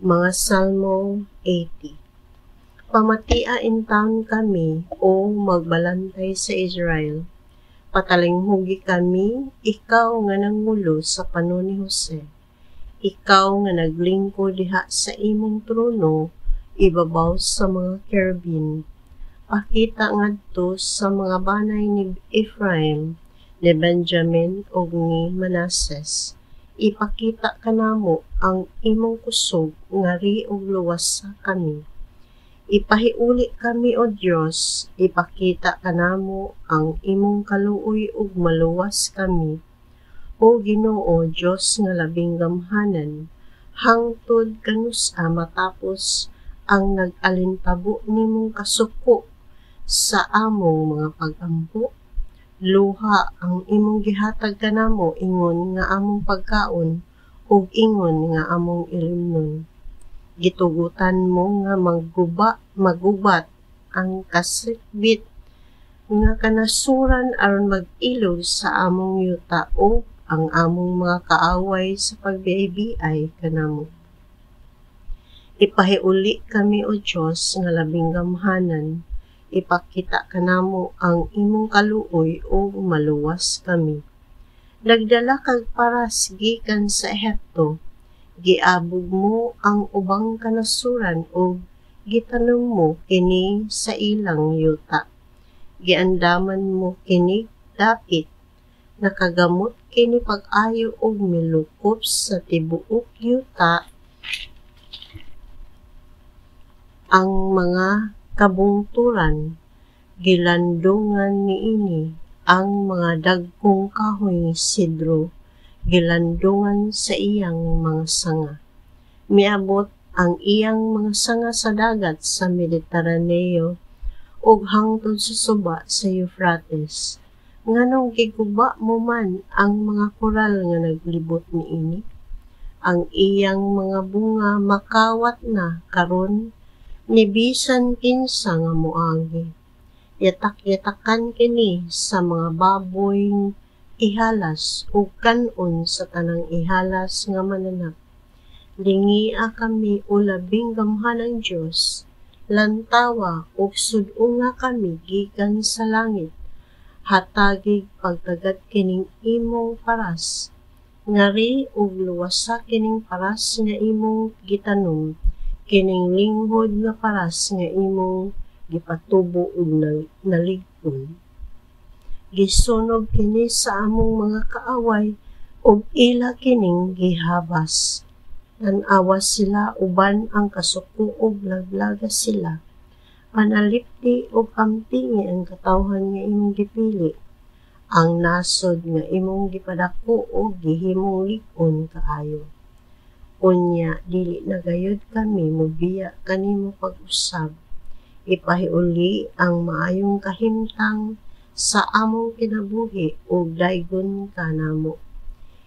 Mga Salmo 80. Pamatia in town kami, o magbalantay sa Israel. Patalinghugi kami, ikaw nga nangulo sa panon ni Jose. Ikaw nga naglingkod diha sa imong trono, ibabaw sa mga kerubin. Pakita ngadto sa mga banay ni Ephraim, ni Benjamin ug ni Manases. Ipakita kanamo ang imong kusog ngari ug luwas sa kami. Ipahiuli kami o Dios, ipakita kanamo ang imong kaluoy ug maluwas kami. O Ginoo Dios nga labing gamhanan, hangtod kanusa matapos ang nag-alintabo nimong kasuko sa among mga pag-ampo. Luha ang imong gihatag kanamo ingon nga among pagkaon ug ingon nga among ilimnon. Gitugutan mo nga magubat ang kasritbit nga kanasuran aron mag-ilog sa among yuta o ang among mga kaaway sa pagbiay-biay kanamo. Ipahiuli kami o Dios nga labing gamhanan, ipakita kanamo ang imong kaluoy o maluwas kami. Nagdala kag paras gikan sa Ehipto, giabog mo ang ubang kanasuran o gitanom mo kini sa ilang yuta. Giandaman mo kini dapit, nakagamot kini pag-ayo og milukop sa tibuok yuta. Ang mga kabungturan, gilandungan niini ang mga dagkong kahoy sidro, gilandungan sa iyang mga sanga. Miabot ang iyang mga sanga sa dagat sa Mediteraneo ug hangtod sa suba sa Euphrates. Nganong giguba mo man ang mga koral nga naglibot niini? Ang iyang mga bunga makawat na karon ni bisan kinsa nga moagi. Yatak-yatakan kini sa mga baboy ihalas ug kanon sa tanang ihalas nga mananap. Lingia kami o labing gamhanang Dios, lantawa ug sud-unga kami gikan sa langit. Hatagig pagtagad kining imong paras, ngari ug luwasa kining paras nga imong gitanom, kining linghod nga paras nga imong gipatubo ug naligpon. Gisunog kini sa among mga kaaway ug ila kining gihabas. Tan-awa sila uban ang kasuko ug laglaga sila. Panalipdi ug amtingi ang katawhan nga imong gipili. Ang nasod nga imong gipadako ug gihimong lig-on kaayo. Unya dili na gayud kami mobiya kanimo pag-usab. Ipahiuli ang maayong kahimtang sa among kinabuhi ug daygon kanamo.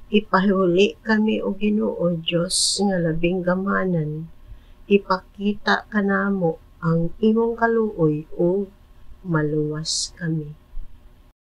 Ipahiuli kami o Ginoo Dios nga labing gamhanan, ipakita kanamo ang imong kaluoy ug maluwas kami.